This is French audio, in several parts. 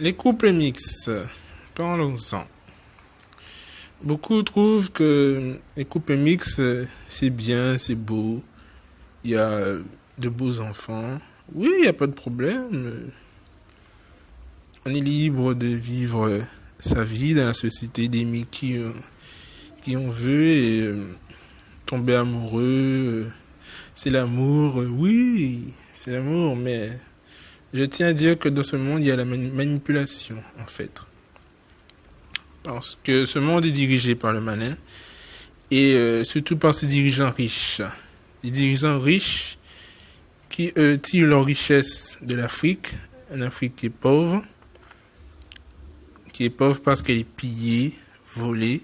Les couples mixtes, parlons-en. Beaucoup trouvent que les couples mixtes, c'est bien, c'est beau, il y a de beaux enfants. Oui, il n'y a pas de problème. On est libre de vivre sa vie dans la société, d'aimer qui on veut et tomber amoureux. C'est l'amour, oui, c'est l'amour, mais je tiens à dire que dans ce monde, il y a la manipulation, en fait. Parce que ce monde est dirigé par le malin et surtout par ses dirigeants riches. Les dirigeants riches qui tirent leur richesse de l'Afrique, une Afrique qui est pauvre parce qu'elle est pillée, volée,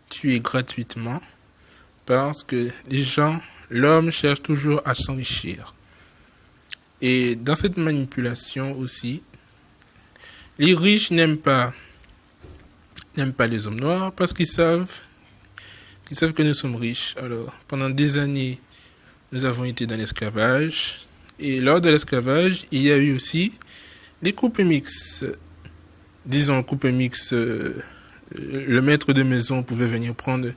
tuée gratuitement, parce que l'homme cherche toujours à s'enrichir. Et dans cette manipulation aussi, les riches n'aiment pas les hommes noirs parce qu'ils savent que nous sommes riches. Alors, pendant des années, nous avons été dans l'esclavage. Et lors de l'esclavage, il y a eu aussi les couples mixtes. Disons, couple mixte, le maître de maison pouvait venir prendre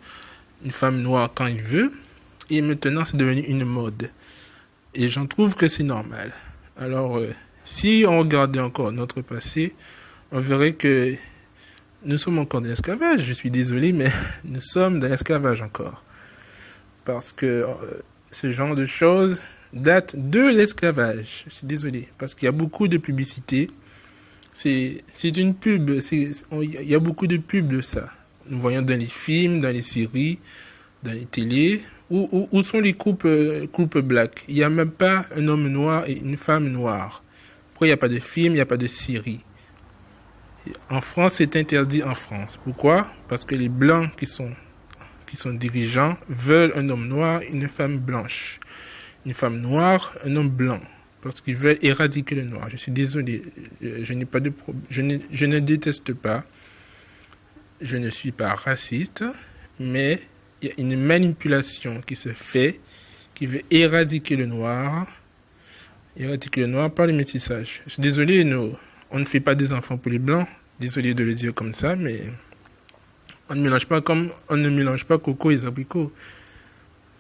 une femme noire quand il veut. Et maintenant, c'est devenu une mode. Et j'en trouve que c'est normal. Alors, si on regardait encore notre passé, on verrait que nous sommes encore dans l'esclavage. Je suis désolé, mais nous sommes dans l'esclavage encore. Parce que ce genre de choses date de l'esclavage. Je suis désolé. Parce qu'il y a beaucoup de publicité. C'est une pub. Il y a beaucoup de pubs de ça. Nous voyons dans les films, dans les séries, dans les télés. Où sont les couples black? Il n'y a même pas un homme noir et une femme noire. Pourquoi il n'y a pas de film, il n'y a pas de série? En France, c'est interdit en France. Pourquoi? Parce que les blancs qui sont dirigeants veulent un homme noir et une femme blanche. Une femme noire, un homme blanc. Parce qu'ils veulent éradiquer le noir. Je suis désolé. Je n'ai pas de problème. Je ne déteste pas. Je ne suis pas raciste. Mais il y a une manipulation qui se fait, qui veut éradiquer le noir par le métissage. Je suis désolé, on ne fait pas des enfants pour les blancs. Désolé de le dire comme ça, mais on ne mélange pas coco et abricots.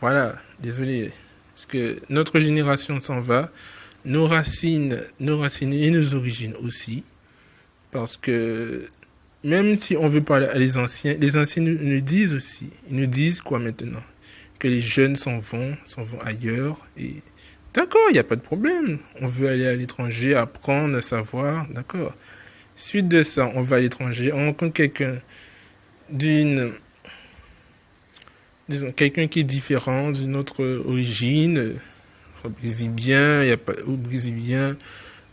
Voilà, désolé. Parce que notre génération s'en va, nos racines et nos origines aussi. Parce que même si on veut parler à les anciens nous disent aussi. Ils nous disent quoi maintenant? Que les jeunes s'en vont ailleurs. Et d'accord, il n'y a pas de problème. On veut aller à l'étranger, apprendre, à savoir, d'accord. Suite de ça, on va à l'étranger, on rencontre quelqu'un quelqu'un qui est différent, d'une autre origine, brésilien,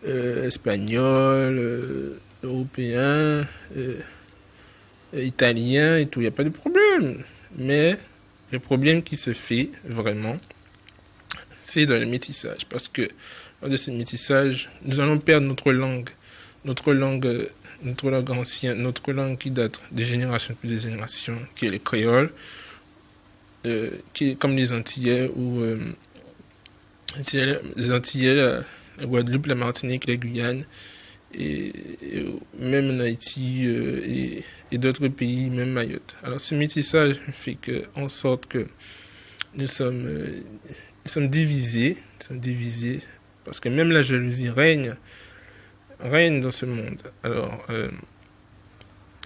espagnol, européen, italien et tout, il n'y a pas de problème. Mais le problème qui se fait vraiment, c'est dans le métissage. Parce que lors de ce métissage, nous allons perdre notre langue ancienne, notre langue qui date des générations plus des générations, qui est le créole, qui est comme les Antillais ou les Antillais, la Guadeloupe, la Martinique, la Guyane, et même en Haïti et d'autres pays, même Mayotte. Alors ce métissage fait en sorte que nous sommes divisés, parce que même la jalousie règne dans ce monde. Alors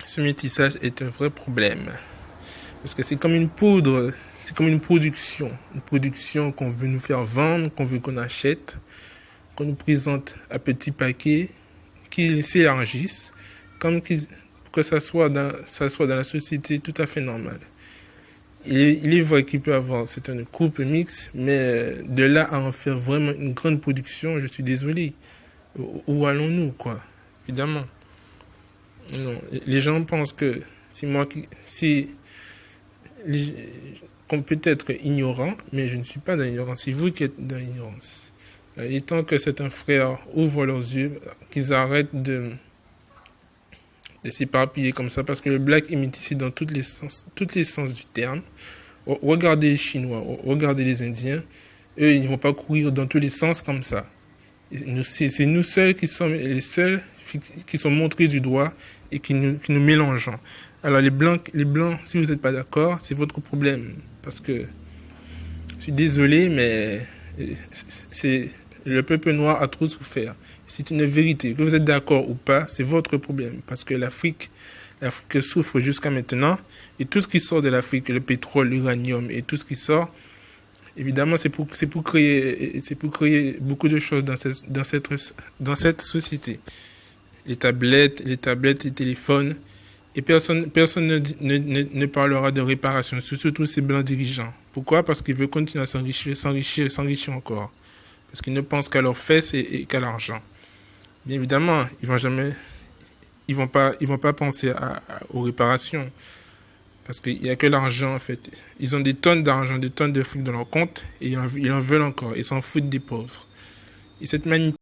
ce métissage est un vrai problème. Parce que c'est comme une poudre, c'est comme une production qu'on veut nous faire vendre, qu'on veut qu'on achète, qu'on nous présente à petits paquets, qu'ils s'élargissent, que ça soit dans la société tout à fait normal. Il est vrai qu'il peut avoir, c'est un couple mixte, mais de là à en faire vraiment une grande production, je suis désolé. Où allons-nous, quoi? Évidemment. Non, les gens pensent que qu'on peut être ignorant, mais je ne suis pas dans l'ignorance. C'est vous qui êtes dans l'ignorance. Il est temps que certains frères ouvrent leurs yeux, qu'ils arrêtent de s'éparpiller comme ça, parce que le black est métissé dans tous les sens du terme. Regardez les Chinois, regardez les Indiens, eux, ils ne vont pas courir dans tous les sens comme ça. C'est nous seuls qui sommes les seuls qui sont montrés du doigt et qui nous mélangeons. Alors les blancs, si vous n'êtes pas d'accord, c'est votre problème. Parce que, je suis désolé, mais le peuple noir a trop souffert. C'est une vérité. Que vous êtes d'accord ou pas, c'est votre problème. Parce que l'Afrique souffre jusqu'à maintenant. Et tout ce qui sort de l'Afrique, le pétrole, l'uranium et tout ce qui sort, évidemment, c'est pour créer beaucoup de choses dans cette société. Les tablettes, les téléphones. Et personne ne parlera de réparation, surtout ces blancs dirigeants. Pourquoi? Parce qu'ils veulent continuer à s'enrichir encore. Parce qu'ils ne pensent qu'à leurs fesses et qu'à l'argent. Bien évidemment, ils vont pas penser aux réparations. Parce qu'il n'y a que l'argent, en fait. Ils ont des tonnes d'argent, des tonnes de fric dans leur compte, et ils en veulent encore. Ils s'en foutent des pauvres. Et cette